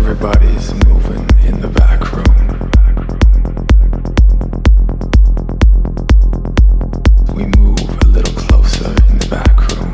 Everybody's moving in the back room. We move a little closer in the back room.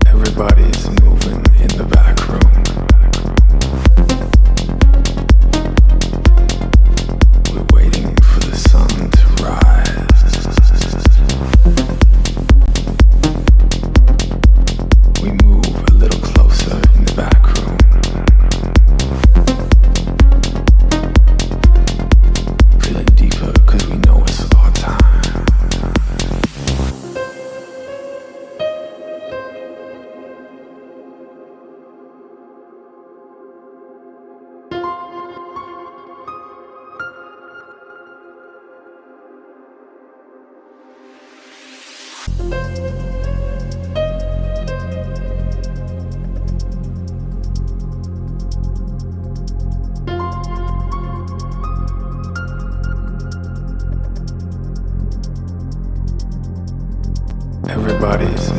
Everybody's moving in the back room. We're waiting for the sun to rise. We move a little closer in the back room. Feeling deeper because we know it's our time. Everybody's